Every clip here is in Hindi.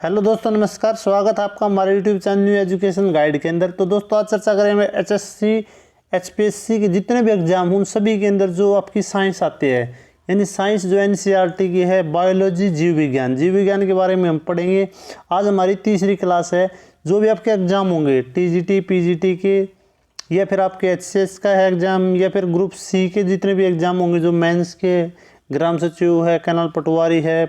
हेलो दोस्तों, नमस्कार। स्वागत है आपका हमारे YouTube channel new education guide के अंदर। तो दोस्तों आज चर्चा करेंगे एचएससी एचपीएससी के जितने भी एग्जाम उन सभी के अंदर जो आपकी साइंस आती है, यानी साइंस जो एनसीईआरटी की है, बायोलॉजी, जीव विज्ञान के बारे में हम पढ़ेंगे। आज हमारी तीसरी क्लास है। जो भी आपके एग्जाम होंगे टीजीटी पीजीटी के, या फिर आपके एचसीएस का है एग्ज़ाम, या फिर ग्रुप सी के जितने भी एग्ज़ाम होंगे, जो मेंस के ग्राम सचिव है, कैनाल पटवारी है,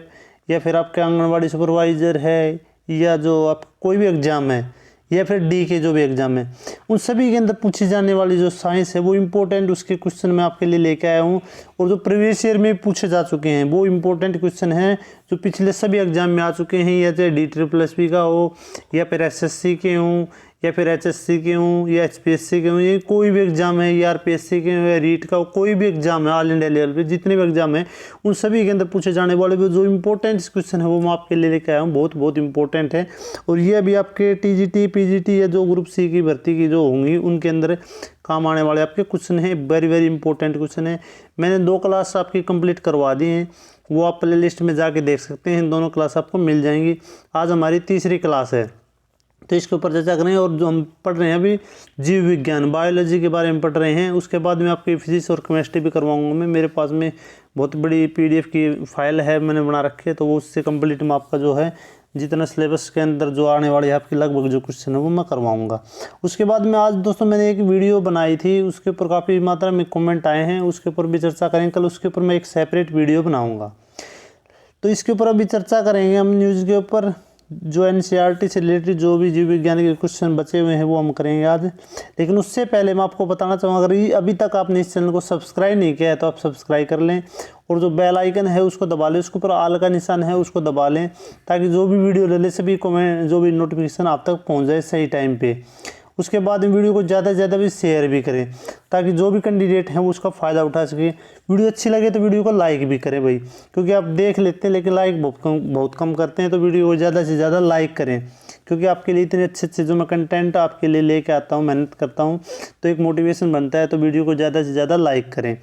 या फिर आपके आंगनवाड़ी सुपरवाइज़र है, या जो आप कोई भी एग्ज़ाम है, या फिर डी के जो भी एग्ज़ाम है, उन सभी के अंदर पूछी जाने वाली जो साइंस है वो इम्पोर्टेंट उसके क्वेश्चन मैं आपके लिए लेके आया हूँ। और जो प्रीवियस ईयर में पूछे जा चुके हैं वो इम्पोर्टेंट क्वेश्चन हैं जो पिछले सभी एग्ज़ाम में आ चुके हैं, या चाहे DSSS का हो, या फिर SSC के हों, या फिर HSC के हों, या HPSC के हों, ये कोई भी एग्ज़ाम है, या RPSC के हों, या रीट का हो, कोई भी एग्ज़ाम है, ऑल इंडिया लेवल पे जितने भी एग्ज़ाम है उन सभी के अंदर पूछे जाने वाले जो इंपॉर्टेंट क्वेश्चन है वो मैं आपके लिए लेकर आया हूँ। बहुत बहुत इंपॉर्टेंट है। और ये अभी आपके टीजीटी पीजीटी या जो ग्रुप सी की भर्ती की जो होंगी उनके अंदर काम आने वाले आपके क्वेश्चन हैं। वेरी वेरी इंपॉर्टेंट क्वेश्चन है। मैंने 2 क्लास आपकी कंप्लीट करवा दी हैं, वो आप प्ले लिस्ट में जाके देख सकते हैं। दोनों क्लास आपको मिल जाएंगी। आज हमारी तीसरी क्लास है तो इसके ऊपर चर्चा करें। और जो हम पढ़ रहे हैं अभी जीव विज्ञान, बायोलॉजी के बारे में पढ़ रहे हैं। उसके बाद में आपकी फिजिक्स और केमिस्ट्री भी करवाऊंगा मैं। मेरे पास में बहुत बड़ी PDF की फाइल है, मैंने बना रखी है, तो वो उससे कंप्लीट मैं आपका जो है जितना सिलेबस के अंदर जो आने वाली है आपकी लगभग जो क्वेश्चन है वो मैं करवाऊंगा। उसके बाद में आज दोस्तों मैंने एक वीडियो बनाई थी, उसके ऊपर काफ़ी मात्रा में कमेंट आए हैं, उसके ऊपर भी चर्चा करेंगे। कल उसके ऊपर मैं एक सेपरेट वीडियो बनाऊँगा। तो इसके ऊपर अभी चर्चा करेंगे हम न्यूज़ के ऊपर। जो एनसीईआरटी से रिलेटेड जो भी जीव विज्ञान के क्वेश्चन बचे हुए हैं वो हम करेंगे आज। लेकिन उससे पहले मैं आपको बताना चाहूँगा, अगर अभी तक आपने इस चैनल को सब्सक्राइब नहीं किया है तो आप सब्सक्राइब कर लें, और जो बेल आइकन है उसको दबा लें, उसके ऊपर ऑल का निशान है उसको दबा लें, ताकि जो भी वीडियो डाले सभी कमेंट जो भी नोटिफिकेशन आप तक पहुँच जाए सही टाइम पर। उसके बाद में वीडियो को ज़्यादा से ज़्यादा भी शेयर भी करें, ताकि जो भी कैंडिडेट हैं वो उसका फ़ायदा उठा सके। वीडियो अच्छी लगे तो वीडियो को लाइक भी करें भाई, क्योंकि आप देख लेते हैं लेकिन लाइक बहुत कम करते हैं। तो वीडियो को ज़्यादा से ज़्यादा लाइक करें, क्योंकि आपके लिए इतने अच्छे जो मैं कंटेंट आपके लिए लेके आता हूँ, मेहनत करता हूँ, तो एक मोटिवेशन बनता है। तो वीडियो को ज़्यादा से ज़्यादा लाइक करें।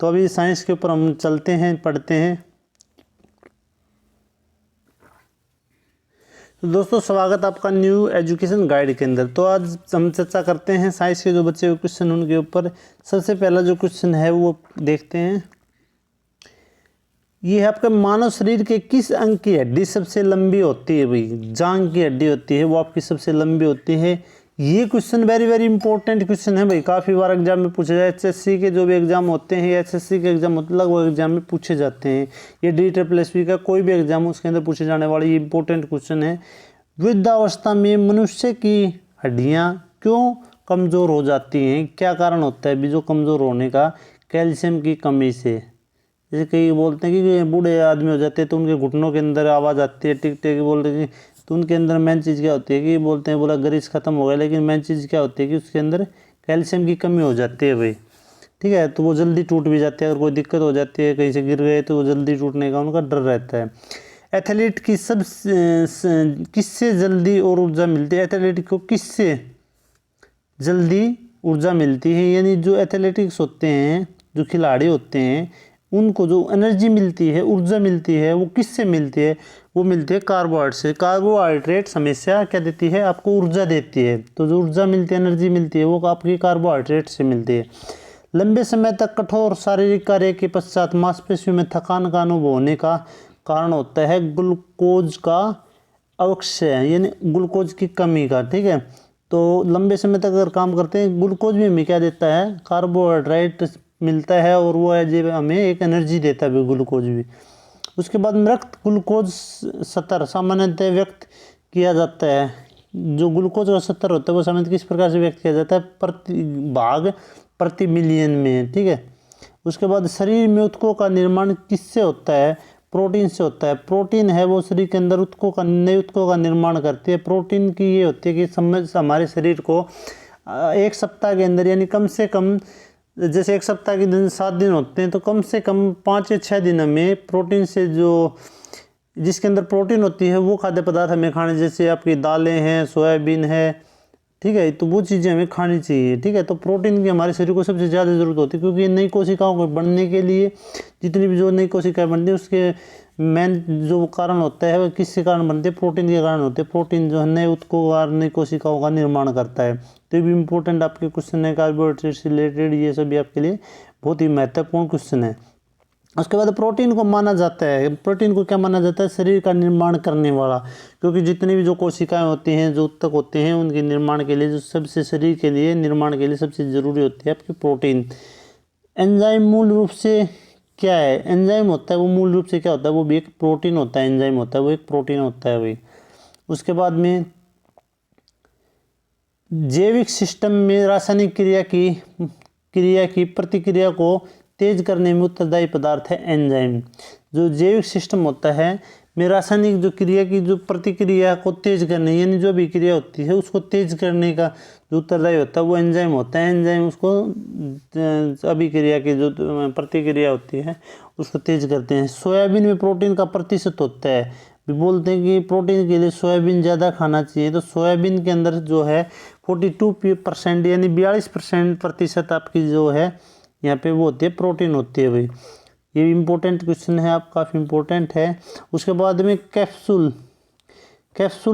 तो अभी साइंस के ऊपर हम चलते हैं, पढ़ते हैं। तो दोस्तों स्वागत आपका न्यू एजुकेशन गाइड के अंदर। तो आज हम चर्चा करते हैं साइंस के जो बच्चे हुए क्वेश्चन उनके ऊपर। सबसे पहला जो क्वेश्चन है वो देखते हैं। ये है आपका, मानव शरीर के किस अंग की हड्डी सबसे लंबी होती है? भाई जांघ की हड्डी होती है वो आपकी सबसे लंबी होती है। ये question very very important question है भाई, काफ़ी बार एग्जाम में पूछा जाए। HSC के जो भी एग्जाम होते हैं, HSC के एग्जाम लगभग एग्जाम में पूछे जाते हैं। ये DSSS का कोई भी एग्जाम हो उसके अंदर पूछे जाने वाले ये इंपॉर्टेंट क्वेश्चन है। वृद्धावस्था में मनुष्य की हड्डियाँ क्यों कमज़ोर हो जाती हैं? क्या कारण होता है भी जो कमज़ोर होने का? कैल्शियम की कमी से। जैसे कई बोलते हैं कि बूढ़े आदमी हो जाते हैं तो उनके घुटनों के अंदर आवाज़ आती है, टिक टिक बोलते हैं, तो उनके अंदर मेन चीज़ क्या होती है कि बोलते हैं बोला ग्रीस खत्म हो गया, लेकिन मेन चीज़ क्या होती है कि उसके अंदर कैल्शियम की कमी हो जाती है भाई। ठीक है, तो वो जल्दी टूट भी जाते हैं। अगर कोई दिक्कत हो जाती है, कहीं से गिर गए तो वो जल्दी टूटने का उनका डर रहता है। एथलीट की किससे जल्दी और ऊर्जा मिलती है? एथलीट को किससे जल्दी ऊर्जा मिलती है? यानी जो एथलेटिक्स होते हैं, जो खिलाड़ी होते हैं, उनको जो एनर्जी मिलती है, ऊर्जा मिलती है, वो किससे मिलती है? वो मिलती है कार्बोहाइड्रेट से। कार्बोहाइड्रेट हमेशा क्या देती है? आपको ऊर्जा देती है। तो जो ऊर्जा मिलती है, एनर्जी मिलती है, वो आपकी कार्बोहाइड्रेट से मिलती है। लंबे समय तक कठोर शारीरिक कार्य के पश्चात मांसपेशियों में थकान का अनुभव होने का कारण होता है ग्लूकोज का अवक्षय, यानी ग्लूकोज की कमी का। ठीक है, तो लंबे समय तक अगर काम करते हैं, ग्लूकोज भी हमें क्या देता है? कार्बोहाइड्रेट मिलता है, और वो है जो हमें एक एनर्जी देता है ग्लूकोज भी। उसके बाद रक्त ग्लूकोज स्तर सामान्यतः व्यक्त किया जाता है। जो ग्लूकोज का स्तर होता है वो सामान्यतः किस प्रकार से व्यक्त किया जाता है? प्रति मिलियन में। ठीक है, उसके बाद शरीर में ऊतकों का निर्माण किससे होता है? प्रोटीन से होता है। प्रोटीन है वो शरीर के अंदर नए ऊतकों का निर्माण करती है। प्रोटीन की ये होती है कि हमारे शरीर को 1 सप्ताह के अंदर, यानी कम से कम, जैसे 1 सप्ताह के दिन 7 दिन होते हैं, तो कम से कम 5 या 6 दिन में प्रोटीन से जो जिसके अंदर प्रोटीन होती है वो खाद्य पदार्थ हमें खाने, जैसे आपकी दालें हैं, सोयाबीन है। ठीक है, तो वो चीज़ें हमें खानी चाहिए। ठीक है, तो प्रोटीन की हमारे शरीर को सबसे ज़्यादा ज़रूरत होती है, क्योंकि नई कोशिकाओं को बढ़ने के लिए जितनी भी जो नई कोशिकाएं बनती हैं उसके मेन जो कारण होता है वो किसके कारण बनते हैं, प्रोटीन के कारण होते हैं। प्रोटीन जो है नए उत्कों नई कोशिकाओं का निर्माण करता है। तो ये भी इम्पोर्टेंट आपके क्वेश्चन है, कार्बोहाइड्रेट से रिलेटेड, ये सभी आपके लिए बहुत ही महत्वपूर्ण क्वेश्चन है। उसके बाद प्रोटीन को माना जाता है, प्रोटीन को क्या माना जाता है, शरीर का निर्माण करने वाला, क्योंकि जितनी भी जो कोशिकाएं होती हैं, जो ऊतक होते हैं, उनके निर्माण के लिए जो सबसे शरीर के लिए निर्माण के लिए सबसे ज़रूरी होती है आपकी प्रोटीन। एंजाइम मूल रूप से क्या है, एंजाइम होता है वो मूल रूप से क्या होता है, वो भी एक प्रोटीन होता है। एंजाइम होता है वो एक प्रोटीन होता है भाई। उसके बाद में जैविक सिस्टम में रासायनिक क्रिया की प्रतिक्रिया को तेज करने में उत्तरदायी पदार्थ है एंजाइम। जो जैविक सिस्टम होता है में रासायनिक जो क्रिया की जो प्रतिक्रिया को तेज करने, यानी जो भी क्रिया होती है उसको तेज करने का जो उत्तरदायी होता है वो एंजाइम होता है। एंजाइम उसको अभिक्रिया की जो प्रतिक्रिया होती है उसको तेज करते हैं। सोयाबीन में प्रोटीन का प्रतिशत होता है, बोलते हैं कि प्रोटीन के लिए सोयाबीन ज़्यादा खाना चाहिए। तो सोयाबीन के अंदर जो है 42% यानी 42% आपकी जो है यहाँ पे वो होती है प्रोटीन होती है भाई। ये भी इम्पोर्टेंट क्वेश्चन है, आप काफ़ी इम्पोर्टेंट है। उसके बाद में कैप्सूल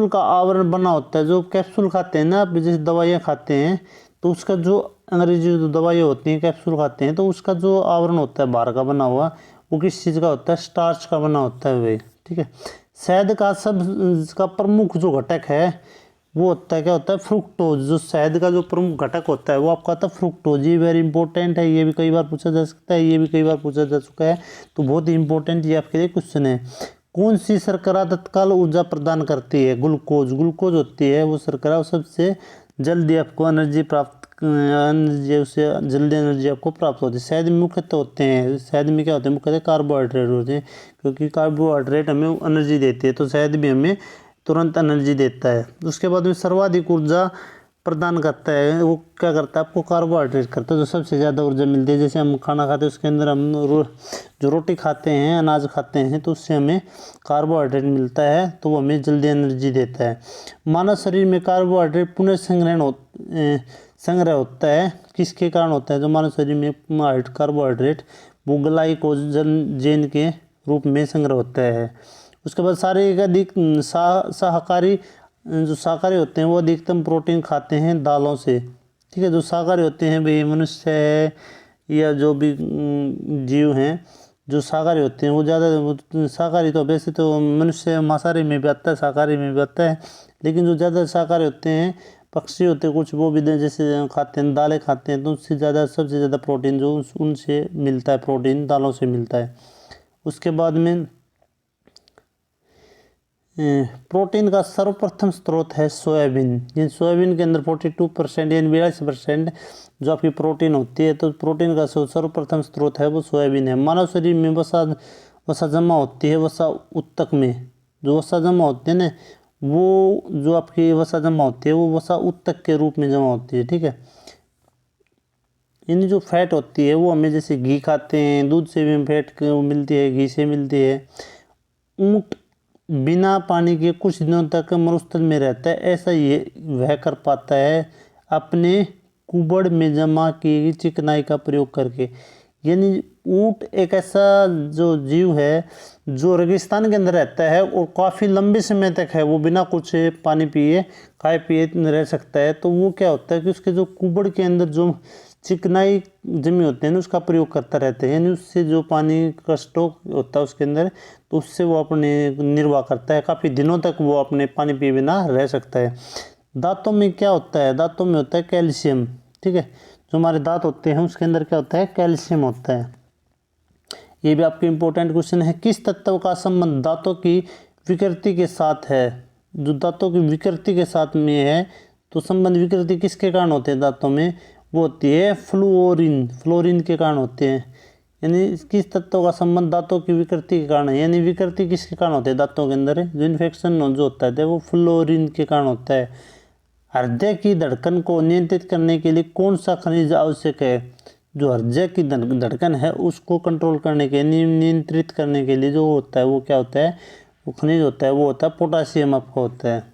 का आवरण बना होता है। जो कैप्सूल खाते हैं ना आप, जैसे दवाइयाँ खाते हैं तो उसका जो अंग्रेजी जो दवाइयाँ होती हैं कैप्सूल खाते हैं तो उसका जो आवरण होता है बाहर का बना हुआ, वो किस चीज़ का होता है, स्टार्च का बना होता है भाई, ठीक है। शहद का प्रमुख जो घटक है वो होता है क्या होता है, फ्रुक्टोज। जो शहद का जो प्रमुख घटक होता है वो आपका होता है फ्रुक्टोज। ये वेरी इंपॉर्टेंट है, ये भी कई बार पूछा जा सकता है, ये भी कई बार पूछा जा चुका है, तो बहुत ही इंपॉर्टेंट ये आपके लिए क्वेश्चन है। कौन सी शर्करा तत्काल ऊर्जा प्रदान करती है, ग्लूकोज होती है वो शर्करा, सबसे जल्दी आपको एनर्जी उससे जल्दी एनर्जी आपको प्राप्त होती है। शहद में मुख्यतः होते हैं, शहद में क्या होते हैं, मुख्यतः कार्बोहाइड्रेट होते हैं, क्योंकि कार्बोहाइड्रेट हमें एनर्जी देती है, तो शहद भी हमें तुरंत एनर्जी देता है। उसके बाद में सर्वाधिक ऊर्जा प्रदान करता है, वो क्या करता है, आपको कार्बोहाइड्रेट करता है, जो सबसे ज़्यादा ऊर्जा मिलती है। जैसे हम खाना खाते हैं उसके अंदर हम जो रोटी खाते हैं, अनाज खाते हैं, तो उससे हमें कार्बोहाइड्रेट मिलता है, तो वो हमें जल्दी एनर्जी देता है। मानव शरीर में कार्बोहाइड्रेट संग्रह होता है, किसके कारण होता है, जो मानव शरीर में कार्बोहाइड्रेट वो ग्लाइकोजन के रूप में संग्रह होता है। उसके बाद शाकाहारी होते हैं वो अधिकतम प्रोटीन खाते हैं दालों से, ठीक है। जो शाकाहारी होते हैं भाई, मनुष्य है या जो भी जीव हैं जो शाकाहारी होते हैं वो ज़्यादा, शाकाहारी तो वैसे तो मनुष्य मांसाहारी में भी आता है, शाकाहारी में भी आता है, लेकिन जो ज़्यादा शाकाहारी होते हैं पक्षी होते हैं कुछ, वो भी जैसे खाते हैं, दालें खाते हैं, तो उससे ज़्यादा सबसे ज़्यादा प्रोटीन जो उनसे मिलता है, प्रोटीन दालों से मिलता है। उसके बाद में प्रोटीन का सर्वप्रथम स्रोत है सोयाबीन। ये सोयाबीन के अंदर 42% यानी 42% जो आपकी प्रोटीन होती है, तो प्रोटीन का सर्वप्रथम स्रोत है वो सोयाबीन है। मानव शरीर में वसा जमा होती है, वसा ऊतक में जो वसा जमा होती है ना, वो जो आपकी वसा जमा होती है वो वसा ऊतक के रूप में जमा होती है, ठीक है। यानी जो फैट होती है वो हमें, जैसे घी खाते हैं, दूध से भी हमें फैट मिलती है, घी से मिलती है। ऊँट बिना पानी के कुछ दिनों तक मरुस्थल में रहता है, ऐसा ये वह कर पाता है अपने कुबड़ में जमा की गई चिकनाई का प्रयोग करके। यानी ऊँट एक ऐसा जो जीव है जो रेगिस्तान के अंदर रहता है और काफ़ी लंबे समय तक है वो बिना कुछ पानी पिए खाए पिए रह सकता है। तो वो क्या होता है कि उसके जो कुबड़ के अंदर जो चिकनाई जमी होते हैं ना उसका प्रयोग करता रहता है, यानी उससे जो पानी का स्टॉक होता है उसके अंदर, तो उससे वो अपने निर्वाह करता है, काफ़ी दिनों तक वो अपने पानी पिए बिना रह सकता है। दांतों में क्या होता है, दांतों में होता है कैल्शियम, ठीक है। जो हमारे दांत होते हैं उसके अंदर क्या होता है, कैल्शियम होता है। ये भी आपके इम्पोर्टेंट क्वेश्चन है। किस तत्व का संबंध दांतों की विकृति के साथ है, जो दांतों की विकृति के साथ में है, तो संबंध विकृति किसके कारण होते हैं दांतों में, वो होती है फ्लोरीन के कारण होते हैं। यानी किस तत्व का संबंध दांतों की विकृति के कारण है, यानी विकृति किसके कारण होते हैं दांतों के अंदर, जो इन्फेक्शन जो होता है वो फ्लोरीन के कारण होता है। हृदय की धड़कन को नियंत्रित करने के लिए कौन सा खनिज आवश्यक है, जो हृदय की धड़कन है उसको कंट्रोल करने के नियंत्रित करने के लिए जो होता है वो क्या होता है, वो खनिज होता है वो होता है पोटासियम आपका होता है।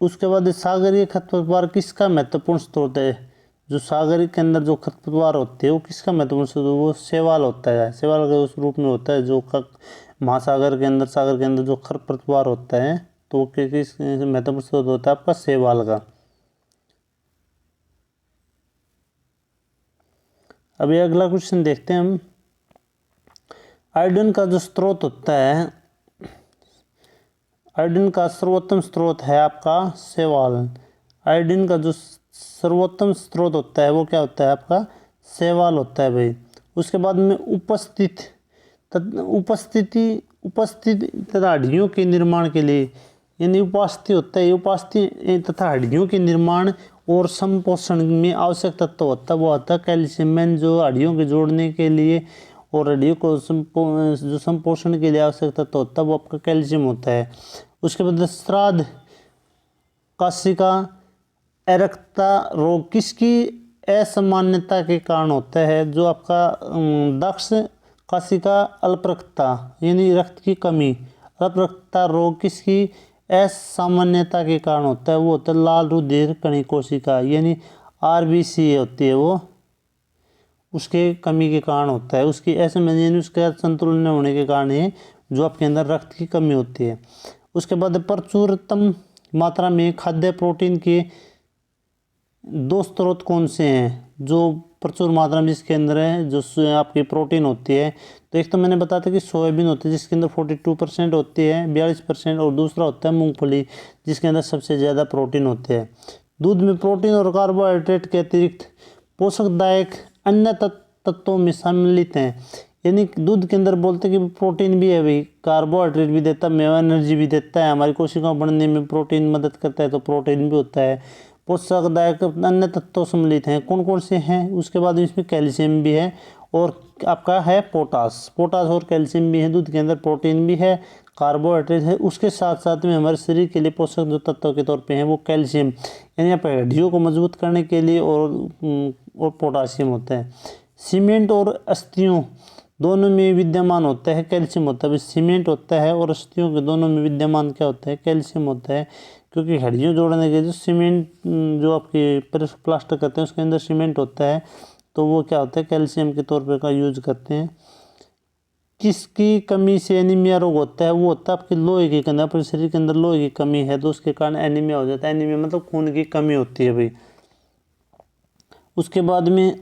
उसके बाद सागरीय खरपतवार किसका महत्वपूर्ण स्रोत है, जो सागर के अंदर जो खरपतवार होते हैं वो किसका महत्वपूर्ण स्रोत, वो शैवाल होता है, शैवाल के उस रूप में होता है जो महासागर के अंदर, सागर के अंदर जो खरपतवार होता है तो किस महत्वपूर्ण स्रोत होता है आपका शैवाल का। अभी अगला क्वेश्चन देखते हैं हम। आयोडीन का जो स्रोत होता है, आयोडीन का सर्वोत्तम स्रोत है आपका शैवाल। आयोडीन का जो सर्वोत्तम स्रोत होता है वो क्या होता है आपका शैवाल होता है भाई। उसके बाद में उपस्थिति तथा हड्डियों के निर्माण के लिए, यानी उपास्थि होता है, उपास्थि तथा हड्डियों के निर्माण और संपोषण में आवश्यक तत्व होता है वो होता है कैल्शियम, जो हड्डियों के जोड़ने के लिए और हड्डियों को जो संपोषण के लिए आवश्यक तत्व होता है वो आपका कैल्शियम होता है। उसके बाद श्राद्ध कोशिका एरक्ता रोग किसकी असामान्यता के कारण होता है, जो आपका दक्ष कोशिका अल्परक्तता यानी रक्त की कमी, अल्परक्तता रोग किसकी असामान्यता के कारण होता है, वो होता है लाल रुधिर कणी कोशिका यानी आरबीसी होती है, वो उसके कमी के कारण होता है, उसकी असामान्य यानी उसके संतुलन न होने के कारण है जो आपके अंदर रक्त की कमी होती है। उसके बाद प्रचुरतम मात्रा में खाद्य प्रोटीन के 2 स्रोत कौन से हैं, जो प्रचुर मात्रा में जिसके अंदर है जो आपकी प्रोटीन होती है। तो एक तो मैंने बताया था कि सोयाबीन होती है जिसके अंदर 42% होती है, 42%, और दूसरा होता है मूंगफली जिसके अंदर सबसे ज़्यादा प्रोटीन होते हैं। दूध में प्रोटीन और कार्बोहाइड्रेट के अतिरिक्त पोषकदायक अन्य तत्वों में सम्मिलित हैं, यानी दूध के अंदर बोलते हैं कि प्रोटीन भी है भाई, कार्बोहाइड्रेट भी देता है, मेवा एनर्जी भी देता है, हमारी कोशिकाओं बढ़ने में प्रोटीन मदद करता है तो प्रोटीन भी होता है। पोषकदायक अन्य तत्व सम्मिलित हैं, कौन कौन से हैं। उसके बाद इसमें कैल्शियम भी है और आपका है पोटास और कैल्शियम भी है दूध के अंदर, प्रोटीन भी है, कार्बोहाइड्रेट है, उसके साथ साथ में हमारे शरीर के लिए पोषक जो तत्व के तौर पे हैं वो कैल्शियम यानी आप हड्डियों को मजबूत करने के लिए और पोटासियम होता है। सीमेंट और अस्थियों दोनों में विद्यमान होता है कैल्शियम होता है। सीमेंट होता है और अस्थियों के दोनों में विद्यमान क्या होता है कैल्शियम होता है, क्योंकि हड्डियों जोड़ने के जो सीमेंट जो आपके प्लास्टर करते हैं उसके अंदर सीमेंट होता है तो वो क्या होता है कैल्शियम के तौर पे का यूज करते हैं। किसकी कमी से एनीमिया रोग होता है, वो होता है आपके लोहे की कमी, अपने शरीर के अंदर लोहे की कमी है तो उसके कारण एनीमिया हो जाता है। एनीमिया मतलब खून की कमी होती है भाई। उसके बाद में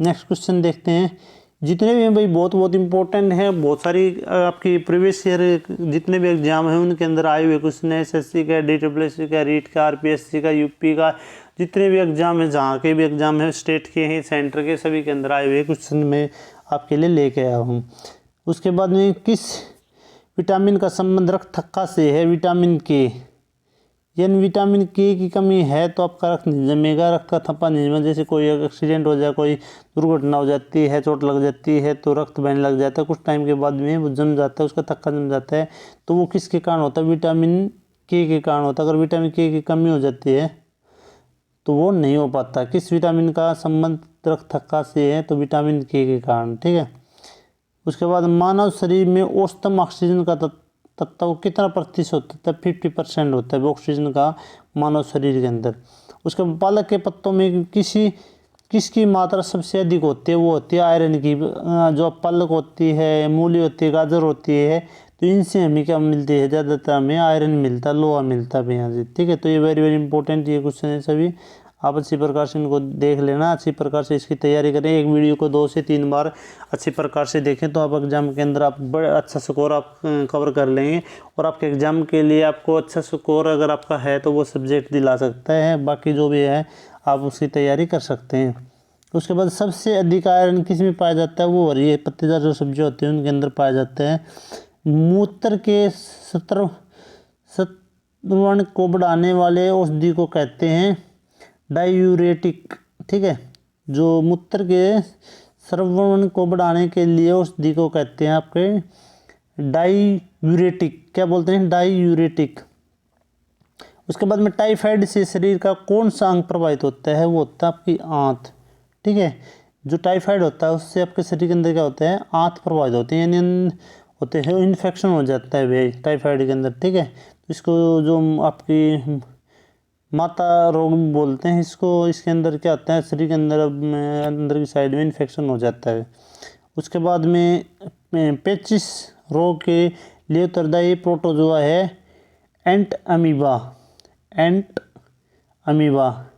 नेक्स्ट क्वेश्चन देखते हैं। जितने भी भाई बहुत इंपॉर्टेंट है, बहुत सारी आपकी प्रीवियस ईयर जितने भी एग्जाम हैं उनके अंदर आए हुए क्वेश्चन है, एसएससी का, DSSC का, रीट का, आरपीएससी का, यूपी का, जितने भी एग्जाम है, जहाँ के भी एग्जाम है, स्टेट के हैं, सेंटर के, सभी के अंदर आए हुए क्वेश्चन मैं आपके लिए लेके आया हूँ। उसके बाद में किस विटामिन का संबंध रक्त थक्का से है, विटामिन के, यानी विटामिन के की कमी है तो आपका रक्त नहीं जमेगा, रक्त का थप्पा नहीं जमेगा। जैसे कोई एक्सीडेंट हो जाए, कोई दुर्घटना हो जाती है, चोट लग जाती है तो रक्त बहने लग जाता है, कुछ टाइम के बाद में वो जम जाता है, उसका थक्का जम जाता है, तो वो किसके कारण होता है, विटामिन के कारण होता है। अगर विटामिन के की कमी हो जाती है तो वो नहीं हो पाता। किस विटामिन का संबंध रक्त थक्का से है, तो विटामिन के कारण, ठीक है। उसके बाद मानव शरीर में औसतन ऑक्सीजन का तत्व कितना प्रतिशत होता है, 50% होता है ऑक्सीजन का मानव शरीर के अंदर। उसके पालक के पत्तों में किसकी मात्रा सबसे अधिक होती है, वो होती है आयरन की। जो पालक होती है, मूली होती है, गाजर होती है, तो इनसे हमें क्या मिलती है, ज़्यादातर हमें आयरन मिलता है, लोहा मिलता है यहाँ से, ठीक है। तो ये वेरी इंपॉर्टेंट ये क्वेश्चन है, सभी आप अच्छी प्रकार से इनको देख लेना, अच्छी प्रकार से इसकी तैयारी करें। एक वीडियो को 2 से 3 बार अच्छी प्रकार से देखें तो आप एग्ज़ाम के अंदर आप बड़े अच्छा स्कोर आप कवर कर लेंगे और आपके एग्ज़ाम के लिए आपको अच्छा स्कोर अगर आपका है तो वो सब्जेक्ट दिला सकता है, बाकी जो भी है आप उसकी तैयारी कर सकते हैं। उसके बाद सबसे अधिक आयरन किस में पाया जाता है, वो हरी पत्तेदार जो सब्जियाँ होती हैं उनके अंदर पाया जाता है। मूत्र के सत्वरण को बढ़ाने वाले औषधि को कहते हैं डायूरेटिक, ठीक है। जो मूत्र के स्रवण को बढ़ाने के लिए औषधि को कहते हैं आपके डायूरेटिक, क्या बोलते हैं, डायूरेटिक। उसके बाद में टाइफाइड से शरीर का कौन सा अंग प्रभावित होता है, वो होता है आपकी आंत, ठीक है। जो टाइफाइड होता है उससे आपके शरीर के अंदर क्या होता है, आंत प्रभावित होती है, यानी होते हैं इन्फेक्शन हो जाता है भाई टाइफाइड के अंदर, ठीक है। तो इसको जो आपकी माता रोग बोलते हैं इसको, इसके अंदर क्या होता है, शरीर के अंदर की साइड में इन्फेक्शन हो जाता है। उसके बाद में पेचिस रोग के लिए उत्तरदायी प्रोटोजोआ है एंट अमीबा।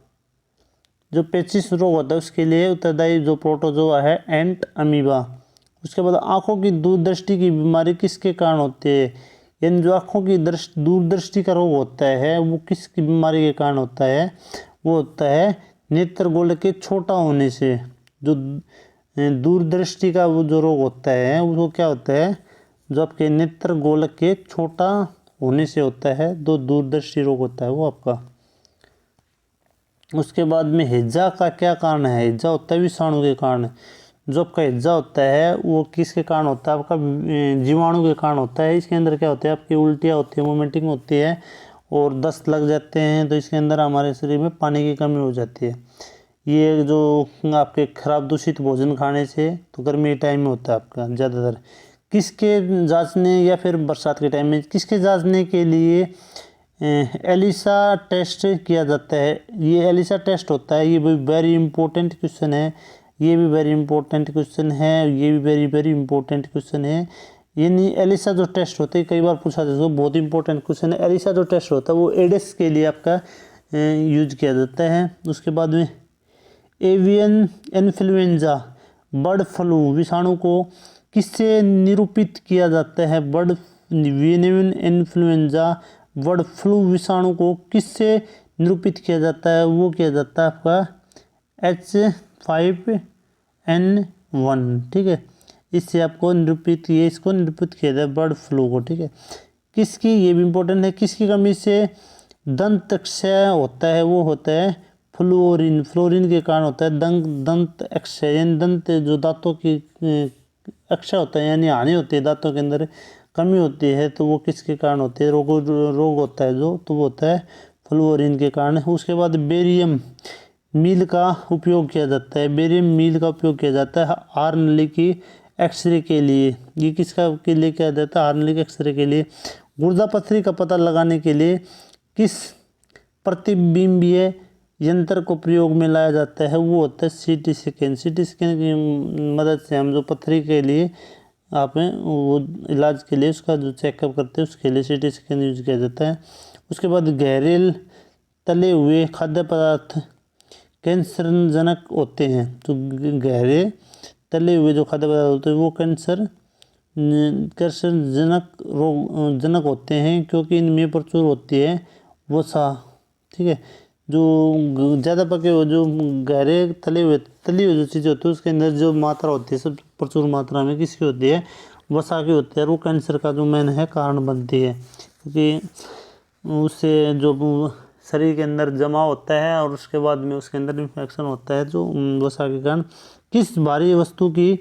जो पेचिश रोग होता है उसके लिए उत्तरदायी जो प्रोटोजोआ है एंट अमीबा। उसके बाद आँखों की दूरदृष्टि की बीमारी किसके कारण होती है, यानी जो आँखों की दूरदृष्टि का रोग होता है वो किसकी बीमारी के कारण होता है, वो होता है नेत्रगोलक के छोटा होने से। जो दूरदृष्टि का वो जो रोग होता है वो क्या होता है, जो आपके नेत्रगोलक के छोटा होने से होता है, जो दूरदृष्टि रोग होता है वो आपका। उसके बाद में हैजा का क्या कारण है, हैजा होता है विषाणु के कारण। जो आपका हैजा होता है वो किसके कारण होता है, आपका जीवाणु के कारण होता है। इसके अंदर क्या होता है, आपकी उल्टियाँ होती है, वोमिटिंग होती है और दस्त लग जाते हैं। तो इसके अंदर हमारे शरीर में पानी की कमी हो जाती है। ये जो आपके खराब दूषित भोजन खाने से, तो गर्मी के टाइम में होता है आपका ज़्यादातर। किसके जांचने या फिर बरसात के टाइम में किसके जांचने के लिए एलिसा टेस्ट किया जाता है। ये एलिसा टेस्ट होता है, ये भी वेरी इंपॉर्टेंट क्वेश्चन है, ये भी वेरी इंपॉर्टेंट क्वेश्चन है, ये भी वेरी वेरी इंपॉर्टेंट क्वेश्चन है। यानी एलिसा जो टेस्ट होता है कई बार पूछा जाता है, बहुत इंपॉर्टेंट क्वेश्चन है। एलिसा जो टेस्ट होता है वो एडिस के लिए आपका यूज किया जाता है। उसके बाद में एवियन इन्फ्लुएंजा बर्ड फ्लू विषाणु को किससे निरूपित किया जाता है, एवियन इन्फ्लुएंजा बर्ड फ्लू विषाणु को किससे निरूपित किया जाता है, वो किया जाता है आपका H5N1। ठीक है, इससे आपको इसको निरूपित किया जाए बर्ड फ्लू को। ठीक है, किसकी, ये भी इम्पोर्टेंट है, किसकी कमी से दंत क्षय होता है, वो होता है फ्लोरीन के कारण होता है दंत क्षय। यानी दंत जो दांतों की अक्षय होता है, यानी हानि होती है, दांतों के अंदर कमी होती है, तो वो किसके कारण होती है, रोग होता है जो, तो वो होता है फ्लोरीन के कारण। उसके बाद बेरियम मील का उपयोग किया जाता है, बेरियम मील का उपयोग किया जाता है हार्नली की एक्सरे के लिए। ये किसका के लिए किया जाता है, हार्नली के एक्सरे के लिए। गुर्दा पथरी का पता लगाने के लिए किस प्रतिबिंबीय यंत्र को प्रयोग में लाया जाता है, वो होता है सीटी स्कैन। सीटी स्कैन की मदद से हम जो पथरी के लिए आप वो इलाज के लिए उसका जो चेकअप करते हैं उसके लिए सीटी स्कैन यूज किया जाता है। उसके बाद गहरे तले हुए खाद्य पदार्थ कैंसरजनक होते हैं। तो गहरे तले हुए जो खाद्य पदार्थ होते हैं वो कैंसरजनक होते हैं, क्योंकि इनमें प्रचुर होती है वसा। ठीक है, जो ज़्यादा पके हुए जो गहरे तली हुई जो चीज़ें होती है उसके अंदर जो मात्रा होती है सब प्रचुर मात्रा में किसकी होती है, वसा की होती है। वो कैंसर का जो मेन है कारण बनती है, क्योंकि उससे जो शरीर के अंदर जमा होता है और उसके बाद में उसके अंदर इन्फेक्शन होता है जो वसा के कारण। किस भारी वस्तु की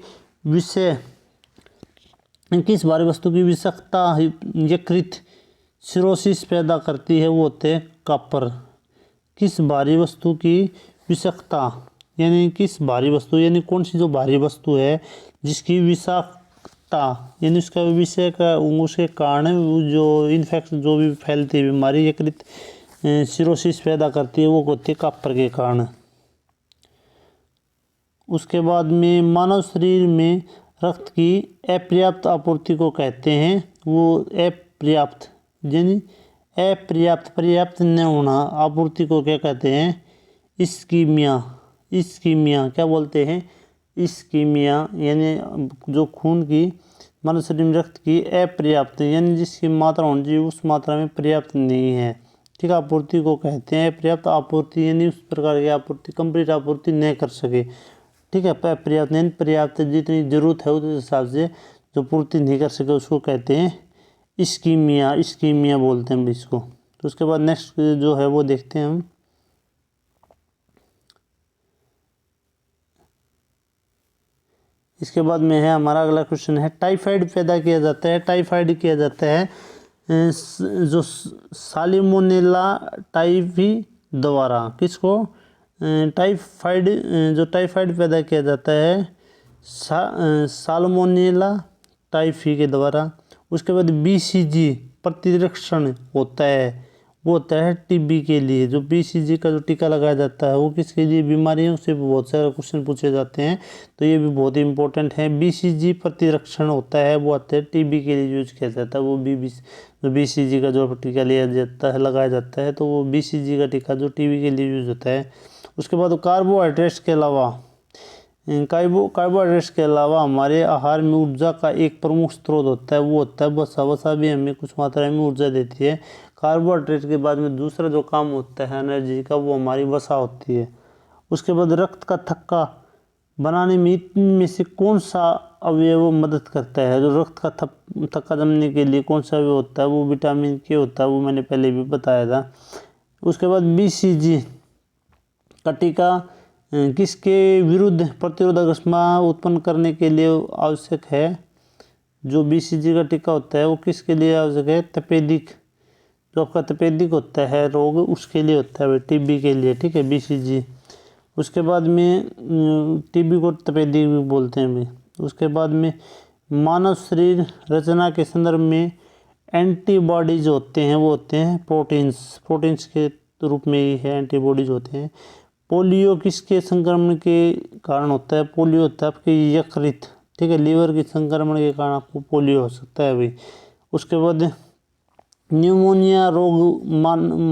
विषाक्तता यकृत सिरोसिस पैदा करती है, वो होते हैं कॉपर। किस भारी वस्तु की विषाक्तता, यानी किस भारी वस्तु, यानी कौन सी जो भारी वस्तु है जिसकी विषाक्तता, यानी उसका विषय का उसके कारण जो इन्फेक्शन जो भी फैलती है बीमारी यकृत सिरोसिस पैदा करती है, वो होती है कॉपर के कारण। उसके बाद में मानव शरीर में रक्त की अपर्याप्त आपूर्ति को कहते हैं, वो पर्याप्त न होना आपूर्ति को क्या कहते हैं, इस्कीमिया क्या बोलते हैं, इस्कीमिया। यानी जो खून की मानव शरीर में रक्त की अपर्याप्त, यानी जिसकी मात्रा होनी चाहिए उस मात्रा में पर्याप्त नहीं है। ठीक है, आपूर्ति को कहते हैं पर्याप्त आपूर्ति, यानी उस प्रकार की आपूर्ति कंप्लीट आपूर्ति नहीं कर सके। ठीक है, पर्याप्त नहीं, पर्याप्त जितनी जरूरत है उस हिसाब से जो पूर्ति नहीं कर सके उसको कहते हैं इस्कीमिया बोलते हैं इसको। तो उसके बाद नेक्स्ट जो है वो देखते हैं हम। इसके बाद में है हमारा अगला क्वेश्चन है, टाइफाइड पैदा किया जाता है, टाइफाइड किया जाता है जो साल्मोनेला टाइफी द्वारा। किसको, टाइफाइड पैदा किया जाता है साल्मोनेला टाइफी के द्वारा। उसके बाद BCG प्रतिरक्षण होता है, वो होता है टीबी के लिए। जो बीसीजी का जो टीका लगाया जाता है वो किसके लिए, बीमारियों से बहुत सारे क्वेश्चन पूछे जाते हैं, तो ये भी बहुत इंपॉर्टेंट है। बीसीजी प्रतिरक्षण होता है वो होता है टीबी के लिए यूज किया जाता है। वो भी जो बीसीजी का जो टीका लिया जाता है, लगाया जाता है, तो वो बीसीजी का टीका जो टीबी के लिए यूज होता है। उसके बाद कार्बोहाइड्रेट्स के अलावा कार्बोहाइड्रेट्स के अलावा हमारे आहार में ऊर्जा का एक प्रमुख स्रोत होता है, वो होता है वसा। वसा भी हमें कुछ मात्रा में ऊर्जा देती है। कार्बोहाइड्रेट के बाद में दूसरा जो काम होता है एनर्जी का, वो हमारी वसा होती है। उसके बाद रक्त का थक्का बनाने में इनमें से कौन सा अवयव मदद करता है। जो रक्त का थक्का जमने के लिए कौन सा अवयव होता है, वो विटामिन के होता है, वो मैंने पहले भी बताया था। उसके बाद बीसीजी का टीका किसके विरुद्ध प्रतिरोधक ऊष्मा उत्पन्न करने के लिए आवश्यक है। जो बीसीजी का टीका होता है वो किसके लिए आवश्यक है, तपेदिक, जो आपका तपेदिक होता है रोग, उसके लिए होता है, टीबी के लिए, ठीक है, बीसीजी। उसके बाद में टीबी को तपेदिक भी बोलते हैं भी। उसके बाद में मानव शरीर रचना के संदर्भ में एंटीबॉडीज होते हैं, वो होते हैं प्रोटीन्स के रूप में ही है, एंटीबॉडीज होते हैं। पोलियो किसके संक्रमण के कारण होता है, पोलियो होता है आपके यकृत, ठीक है, लीवर के संक्रमण के कारण आपको पोलियो हो सकता है भाई। उसके बाद न्यूमोनिया रोग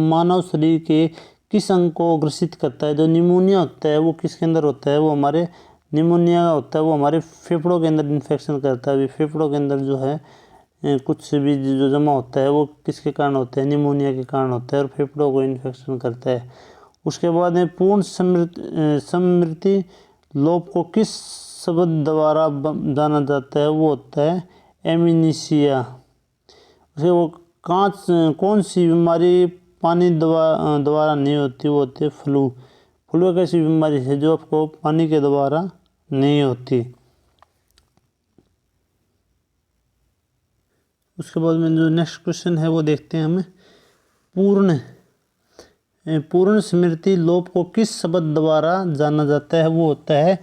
मानव शरीर के किस अंग को ग्रसित करता है। जो न्यूमोनिया होता है वो किसके अंदर होता है, वो हमारे न्यूमोनिया होता है वो हमारे फेफड़ों के अंदर इन्फेक्शन करता है। फेफड़ों के अंदर जो है कुछ भी जो जमा होता है वो किसके कारण होता है, न्यूमोनिया के कारण होता है, और फेफड़ों को इन्फेक्शन करता है। उसके बाद में पूर्ण स्मृति लोप को किस शब्द द्वारा जाना जाता है, वो होता है एमनीसिया। उसे वो कौन सी बीमारी पानी द्वारा नहीं होती, वो होती है फ्लू। फ्लू एक ऐसी बीमारी है जो आपको पानी के द्वारा नहीं होती। उसके बाद में जो नेक्स्ट क्वेश्चन है वो देखते हैं हमें। पूर्ण स्मृति लोप को किस शब्द द्वारा जाना जाता है, वो होता है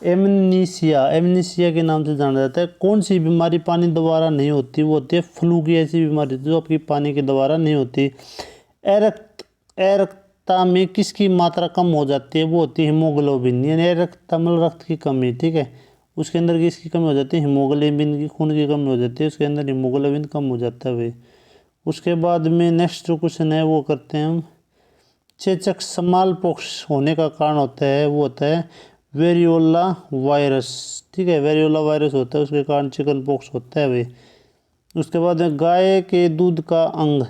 एमनीसिया के नाम से जाना जाता है। कौन सी बीमारी पानी द्वारा नहीं होती, वो होती है फ्लू की ऐसी बीमारी जो आपकी पानी के द्वारा नहीं होती। अरक्तता में किसकी मात्रा कम हो जाती है, वो होती है हीमोग्लोबिन, यानी अरक्तता मतलब रक्त की कमी, ठीक है, उसके अंदर किसकी कमी हो जाती है, हीमोग्लोबिन की, खून की कमी हो जाती है, उसके अंदर हीमोग्लोबिन कम हो जाता है भाई। उसके बाद में नेक्स्ट जो क्वेश्चन है वो करते हैं हम। चेचक स्मॉल पॉक्स होने का कारण होता है, वो होता है वेरियोला वायरस, ठीक है, वेरियोला वायरस होता है, उसके कारण चिकन पॉक्स होता है भाई। उसके बाद गाय के दूध का अंग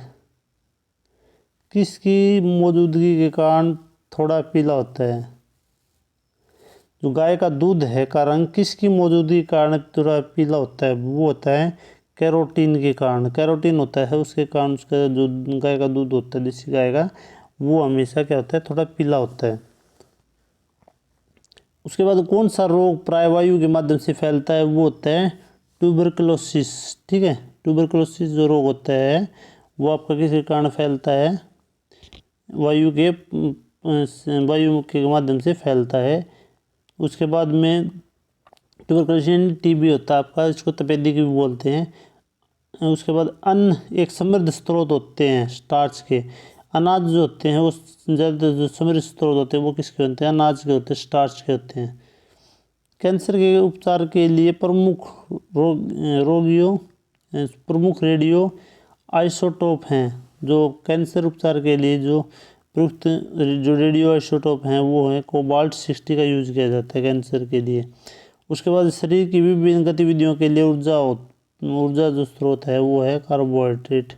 किसकी मौजूदगी के कारण थोड़ा पीला होता है। जो गाय का दूध है का रंग किसकी मौजूदगी के कारण थोड़ा पीला होता है, वो होता है कैरोटीन के कारण। कैरोटीन होता है उसके कारण उसका जो गाय का दूध होता है देसी गाय का, वो हमेशा क्या होता है, थोड़ा पीला होता है। उसके बाद कौन सा रोग प्राणवायु के माध्यम से फैलता है, वो होता है ट्यूबरकुलोसिस, ठीक है, ट्यूबरकुलोसिस जो रोग होता है वो आपका किसके कारण फैलता है, वायु के माध्यम से फैलता है। उसके बाद में ट्यूबरकुलोसिस टीबी होता है आपका, इसको तपेदिक भी बोलते हैं। उसके बाद अन्न एक समृद्ध स्रोत होते हैं स्टार्च के। अनाज जो होते हैं वो ज़्यादा जो समृद्ध स्रोत होते हैं वो किसके होते हैं, अनाज के होते हैं, स्टार्च के होते हैं। कैंसर के उपचार के लिए प्रमुख रेडियो आइसोटोप हैं। जो कैंसर उपचार के लिए जो प्रयुक्त जो रेडियो आइसोटोप हैं वो है कोबाल्ट 60 का यूज किया जाता है कैंसर के लिए। उसके बाद शरीर की विभिन्न गतिविधियों के लिए ऊर्जा जो स्रोत है वो है कार्बोहाइड्रेट।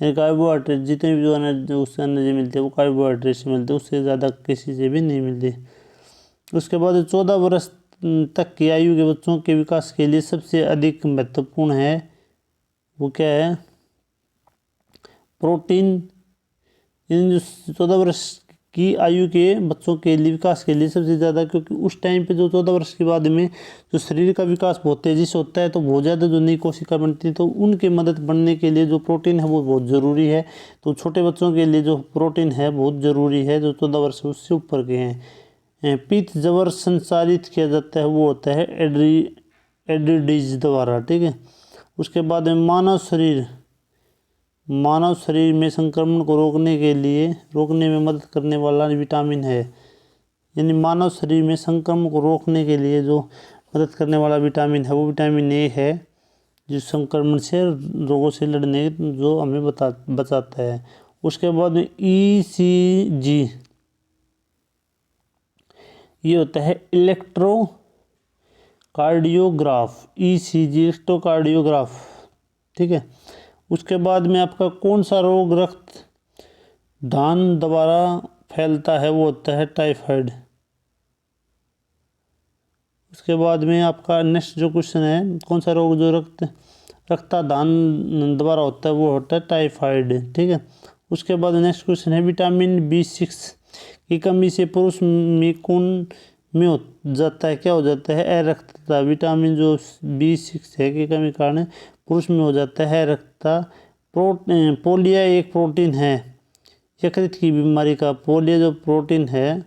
कार्बोहाइड्रेट जितने भी जो एनर्जी उससे एनर्जी मिलती है वो कार्बोहाइड्रेट से मिलती है, उससे ज़्यादा किसी से भी नहीं मिलती। उसके बाद 14 वर्ष तक की आयु के बच्चों के विकास के लिए सबसे अधिक महत्वपूर्ण है वो क्या है, प्रोटीन। इन जो 14 वर्ष की आयु के बच्चों के लिए विकास के लिए सबसे ज़्यादा, क्योंकि उस टाइम पे जो 14 वर्ष के बाद में जो शरीर का विकास बहुत तेज़ी से होता है, तो बहुत ज़्यादा जो नई कोशिका बनती है, तो उनके मदद बनने के लिए जो प्रोटीन है वो बहुत ज़रूरी है। तो छोटे बच्चों के लिए जो प्रोटीन है बहुत ज़रूरी है, जो 14 वर्ष उससे ऊपर के हैं। पित्त जबर संचारित किया जाता है वो होता है एड्रीडीज द्वारा, ठीक है। उसके बाद में मानव शरीर मानव शरीर में संक्रमण को रोकने में मदद करने वाला विटामिन है। यानी मानव शरीर में संक्रमण को रोकने के लिए जो मदद करने वाला विटामिन है वो विटामिन ए है, जो संक्रमण से रोगों से लड़ने जो हमें बचाता है। उसके बाद में ECG, ये होता है इलेक्ट्रोकार्डियोग्राफ। ECG इलेक्ट्रोकार्डियोग्राफ, ठीक है। उसके बाद में आपका कौन सा रोग रक्त दान द्वारा फैलता है, वो होता है टाइफाइड। उसके बाद में आपका नेक्स्ट जो क्वेश्चन है, कौन सा रोग जो रक्तदान द्वारा होता है, वो होता है टाइफाइड, ठीक है। उसके बाद नेक्स्ट क्वेश्चन है विटामिन B6 की कमी से पुरुष में कौन में हो जाता है, क्या हो जाता है, अरक्तता। विटामिन जो B6 है की कमी के कारण पुरुष में हो जाता है अरक्तता। पोलिया एक प्रोटीन है यकृत की बीमारी का। पोलिया जो प्रोटीन है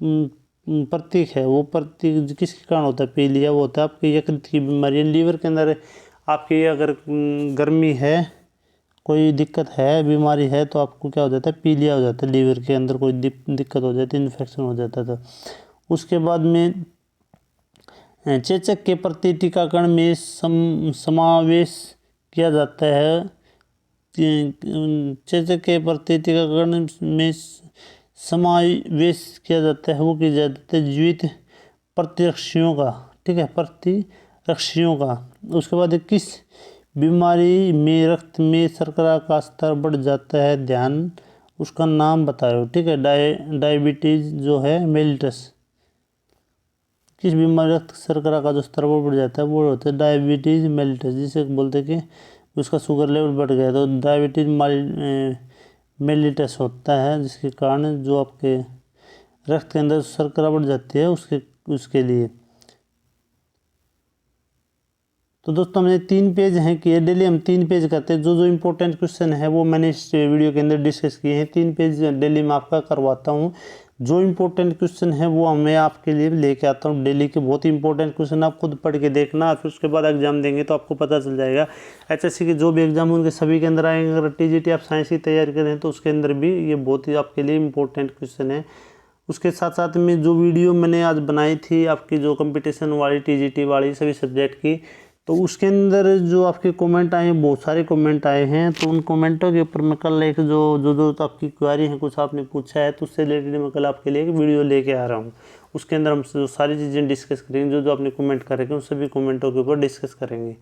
प्रतीक है, वो प्रतीक किसके कारण होता है, पीलिया, वो होता है आपके यकृत की बीमारी। लीवर के अंदर आपकी अगर गर्मी है, कोई दिक्कत है, बीमारी है, तो आपको क्या हो जाता है, पीलिया हो जाता है। लीवर के अंदर कोई दिक्कत हो जाती है, इन्फेक्शन हो जाता था। उसके बाद में चेचक के प्रति टीकाकरण में समावेश किया जाता है। चेचक के प्रति टीकाकरण में समावेश किया जाता है, वो किया जाता है जीवित प्रतिरक्षियों का, ठीक है, प्रतिरक्षियों का। उसके बाद किस बीमारी में रक्त में शर्करा का स्तर बढ़ जाता है, ध्यान उसका नाम बताओ, ठीक है। डायबिटीज जो है मेलिटस। किस बीमारी रक्त शर्करा का जो स्तर बढ़ जाता है वो होता है डायबिटीज मेलिटस, जिसे बोलते हैं कि उसका शुगर लेवल बढ़ गया तो डायबिटीज मेलिटस होता है, जिसके कारण जो आपके रक्त के अंदर शर्करा बढ़ जाती है उसके लिए। तो दोस्तों हमने 3 पेज हैं कि डेली हम 3 पेज करते हैं। जो इम्पोर्टेंट क्वेश्चन है वो मैंने इस वीडियो के अंदर डिस्कस किए हैं। 3 पेज डेली मैं आपका करवाता हूँ। जो इम्पोर्टेंट क्वेश्चन है वो मैं आपके लिए लेके आता हूँ डेली के। बहुत ही इंपॉर्टेंट क्वेश्चन आप खुद पढ़ के देखना, फिर उसके बाद एग्जाम देंगे तो आपको पता चल जाएगा। HSC के जो भी एग्जाम उनके सभी के अंदर आएंगे। अगर TGT आप साइंस की तैयारी करें तो उसके अंदर भी ये बहुत ही आपके लिए इम्पोर्टेंट क्वेश्चन है। उसके साथ साथ में जो वीडियो मैंने आज बनाई थी आपकी जो कंपटीशन वाली TGT वाली सभी सब्जेक्ट की, तो उसके अंदर जो आपके कमेंट आए हैं, बहुत सारे कमेंट आए हैं, तो उन कमेंटों के ऊपर मैं कल एक जो आपकी क्वेरी है, कुछ आपने पूछा है, तो उससे रिलेटेड मैं कल आपके लिए एक वीडियो लेके आ रहा हूँ। उसके अंदर हम जो सारी चीज़ें डिस्कस करेंगे, जो आपने कमेंट करेंगे उन सभी कमेंटों के ऊपर डिस्कस करेंगे।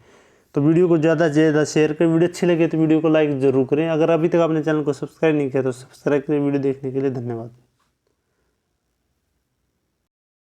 तो वीडियो को ज़्यादा से ज़्यादा शेयर करें। वीडियो अच्छी लगे तो वीडियो को लाइक ज़रूर करें। अगर अभी तक आपने चैनल को सब्सक्राइब नहीं किया तो सब्सक्राइब करें। वीडियो देखने के लिए धन्यवाद।